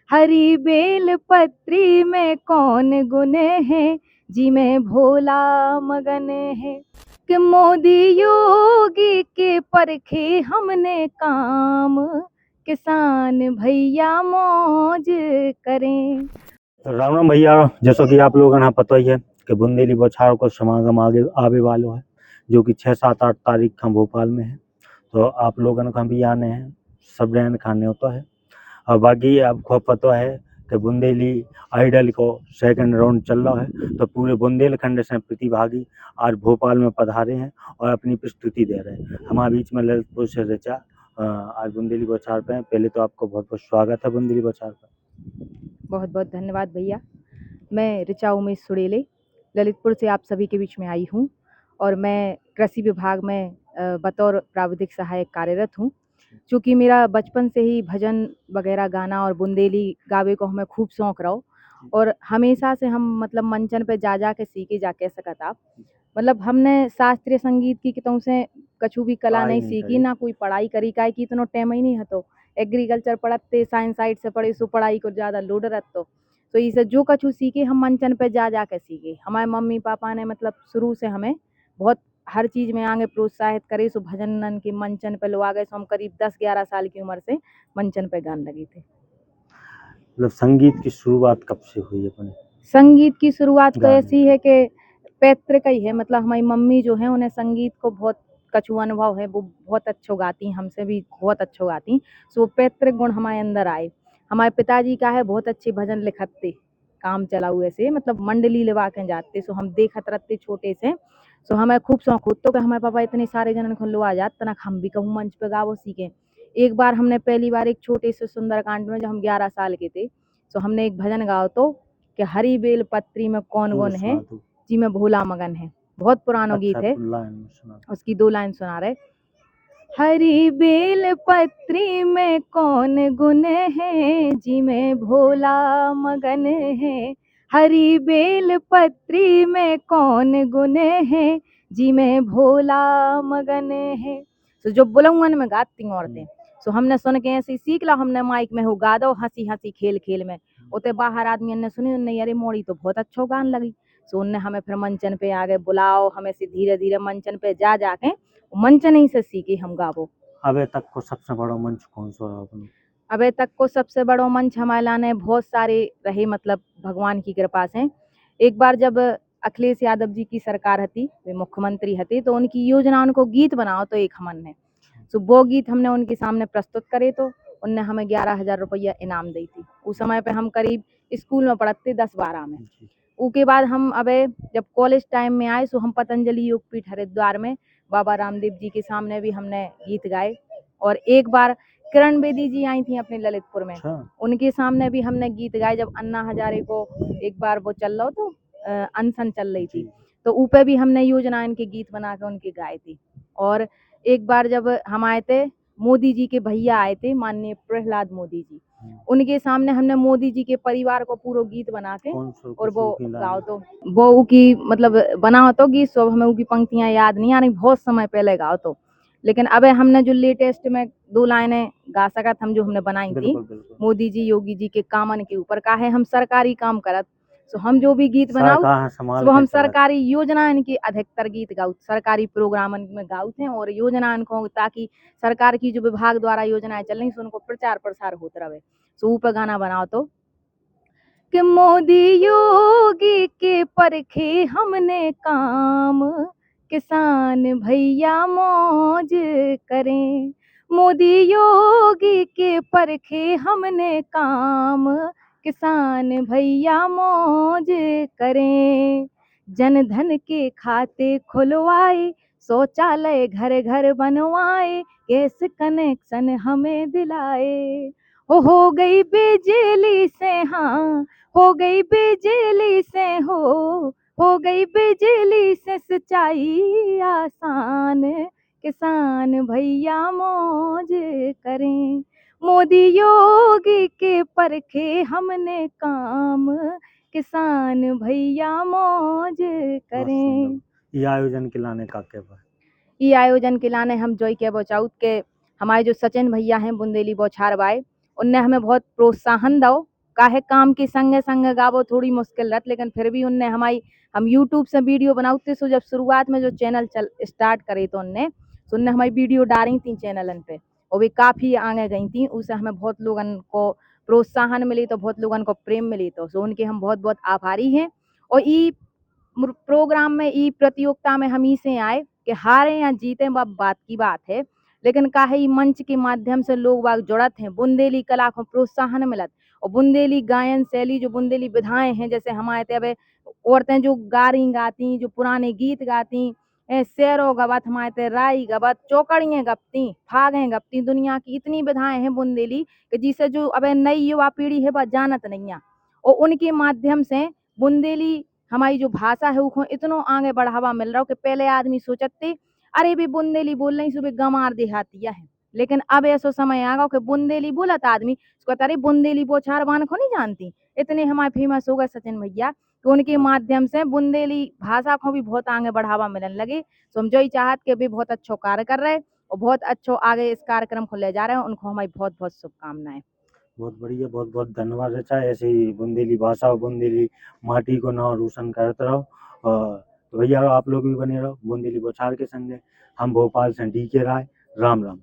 हरी bell पत्री में कौन गुन है, जी में भोला मगन है। कि मोदी योगी के परखे हमने काम, किसान भैया मौज करें। राम राम भैया, जैसा कि आप लोगों को पता ही है कि बुंदेली बौछार को समागम आगे आवे वालो है, जो कि 6, 7, 8 तारीख का भोपाल में है। तो आप लोगों का भी आने हैं, सब रहन खाने होता है। और बाकी आपको पता है कि बुंदेली आइडल को सेकंड राउंड चल रहा है, तो पूरे बुंदेलखंड से प्रतिभागी आज भोपाल में पधारे हैं और अपनी प्रस्तुति दे रहे हैं। हमारे बीच में ललितपुर से ऋचा आज बुंदेली बौछार पे हैं। पहले तो आपको बहुत बहुत स्वागत है बुंदेली बौछार पे। बहुत बहुत धन्यवाद भैया। मैं ऋचा उमेश सुड़ेले ललितपुर से आप सभी के बीच में आई हूँ और मैं कृषि विभाग में बतौर प्राविधिक सहायक कार्यरत हूँ। चूँकि मेरा बचपन से ही भजन वगैरह गाना और बुंदेली गावे को हमें खूब शौक रहो और हमेशा से हम मतलब मंचन पे जा के सीखे जा कह सकत आप। मतलब हमने शास्त्रीय संगीत की कितों से कछु भी कला पढ़ाई नहीं नहीं सीखी, करी। ना कोई पढ़ाई करी, काहे कि इतनो टाइम ही नहीं हतो। एग्रीकल्चर पढ़ते साइंस साइड से पढ़े सो पढ़ाई को ज़्यादा लोड रहतो। तो इसे जो कछु सीखे हम मंचन पे जा के सीखे। हमारे मम्मी पापा ने मतलब शुरू से हमें बहुत हर चीज़ में आगे प्रोत्साहित करे, सो भजनन के मंचन पे लो आ गए। सो हम करीब 10-11 साल की उम्र से मंचन पे गाने लगे थे। मतलब संगीत की शुरुआत कब से हुई अपने? संगीत की शुरुआत तो गाने ऐसी है कि पैतृक ही है। मतलब हमारी मम्मी जो है उन्हें संगीत को बहुत कछु अनुभव है, वो बहुत अच्छो गाती, हमसे भी बहुत अच्छो गाती। सो पैतृक गुण हमारे अंदर आए। हमारे पिताजी का है बहुत अच्छे भजन लिखते, काम चला हुए से मतलब मंडली लिवा के जाते। सो हम देखत रहते छोटे से। सो हमें खूब शौक होतो कि हमारे पापा इतने सारे जनन को लो आ जात तना हम भी कहूँ मंच पे गावो सीखे। एक बार हमने पहली बार एक छोटे से सुंदरकांड में जब हम 11 साल के थे, सो हमने एक भजन गाओ तो कि हरी बेल पत्री में कौन गुन है, जी में भोला मगन है। बहुत पुराना गीत है, उसकी 2 लाइन सुना रहे। हरी बेल पत्री में कौन गुन है, जी में भोला मगन है। हरी बेल पत्री में कौन गुन है, जी में भोला मगन है। तो जो बुलंगन में गाती औरतें, सो हमने सुन के ऐसे ही सीख ला। हमने माइक में हो गा दो हंसी हंसी खेल खेल में। उते बाहर आदमी ने सुनी, उन्हें अरे मोड़ी तो बहुत अच्छा गान लगी। सो उनने हमें फिर मंचन पे आगे बुलाओ, हमें से धीरे धीरे मंचन पे जा जाके मंचन ही से सीखे हम गावो। अबे तक को सबसे बड़ा मंच कौन सा रहा अपने? अबे तक को सबसे बड़ो मंच हमारे लाने बहुत सारे रहे, मतलब भगवान की कृपा से। एक बार जब अखिलेश यादव जी की सरकार हती, वे मुख्यमंत्री हती, तो उनकी योजना उनको गीत बनाओ तो एक हमन ने। तो वो गीत हमने उनके सामने प्रस्तुत करे तो उनने हमें 11,000 रुपया इनाम दी थी। उस समय पे हम करीब स्कूल में पढ़ते 10-12 में। उसके बाद हम अबे जब कॉलेज टाइम में आए, सो हम पतंजलि योगपीठ हरिद्वार में बाबा रामदेव जी के सामने भी हमने गीत गाए। और एक बार किरण बेदी जी आई थी अपने ललितपुर में, उनके सामने भी हमने गीत गाए। जब अन्ना हजारे को एक बार वो चल रहा तो अनशन चल रही थी, तो ऊपर भी हमने योजना इनके गीत बना के उनके गाए थी। और एक बार जब हम आए थे, मोदी जी के भैया आए थे, माननीय प्रहलाद मोदी जी, उनके सामने हमने मोदी जी के परिवार को पूरा गीत बना के और वो गाओ तो वो की मतलब बनाओ तो गीत सब हमें उनकी पंक्तियां याद नहीं आ रही, बहुत समय पहले गाओ तो। लेकिन अबे हमने जो लेटेस्ट में 2 लाइनें गा सकत हम, जो हमने बनाई थी मोदी जी योगी जी के कामन के ऊपर का है। हम सरकारी काम करत, सो हम जो भी गीत बनाऊ वो हम सरकारी योजना इनकी अधिकतर गीत गाऊ, सरकारी प्रोग्राम में गाऊ थे और योजना इनको, ताकि सरकार की जो विभाग द्वारा योजनाएं चल रही उनको प्रचार प्रसार होते रहे। सो ऊपर गाना बनाओ तो कि मोदी योगी के परखे हमने काम, किसान भैया मौज करें। मोदी योगी के परखे हमने काम, किसान भैया मौज करें। जन धन के खाते खुलवाए, शौचालय घर घर बनवाए, गैस कनेक्शन हमें दिलाए। हो गई बिजली से, हाँ हो गई बिजली से, हो गई बिजली से सिंचाई आसान, किसान भैया मौज करें। मोदी योगी के परखे हमने काम, किसान भैया मौज करें। ये आयोजन के लाने का क्या है? ये आयोजन के लाने हम जोई के बचाउत के हमारे जो सचिन भैया हैं बुंदेली बौछार बाय, उनने हमें बहुत प्रोत्साहन दो काहे काम के संगे संगे गावो थोड़ी मुश्किल रहत, लेकिन फिर भी उनने हम यूट्यूब से वीडियो बनाते सो जब शुरुआत में जो चैनल स्टार्ट करे तो उनने हमारी वीडियो डाली थी चैनलन पे, और वे काफ़ी आगे गई थी। उससे हमें बहुत लोगन को प्रोत्साहन मिली, तो बहुत लोगन को प्रेम मिली, तो सो उनके हम बहुत बहुत आभारी हैं। और ई प्रोग्राम में, ई प्रतियोगिता में हम ही से आए कि हारे या जीते वह बात की बात है, लेकिन काहे ई मंच के माध्यम से लोग बाग जुड़त हैं, बुंदेली कला को प्रोत्साहन मिलत, और बुंदेली गायन शैली जो बुंदेली विधाएं हैं, जैसे हमारे तब औरतें जो गारी गाती, जो पुराने गीत गाती, शेरों गवत, हमारे ते राई गवत, चौकड़ियाँ गपती, फागें गपती, दुनिया की इतनी विधाएं हैं बुंदेली कि जिसे जो अब नई युवा पीढ़ी है वह जानत नहीं है। और उनके माध्यम से बुंदेली हमारी जो भाषा है उसको इतनो आगे बढ़ावा मिल रहा हो कि पहले आदमी सोचते अरे भी बुंदेली बोल रही सुबह गंवार देहातिया है, लेकिन अब ऐसा समय आ गया कि बुंदेली बोलत आदमी उसको अरे बुंदेली बोछार बान को नहीं जानती। इतने हमारे फेमस हो गए सचिन भैया कि उनके माध्यम से बुंदेली भाषा को भी बहुत आगे बढ़ावा मिलने लगे। तो हम जो ही चाहत के भी बहुत अच्छो कार्य कर रहे और बहुत अच्छो आगे इस कार्यक्रम को ले जा रहे हैं, उनको हमारी बहुत बहुत शुभकामनाएं। बहुत बढ़िया, बहुत बहुत धन्यवाद रचा। ऐसे ही बुंदेली भाषा और बुंदेली माटी को नाम रोशन करते रहो। तो भैया आप लोग भी बने रहो बुंदेली बौछार के संगे। हम भोपाल से DK राय, राम राम।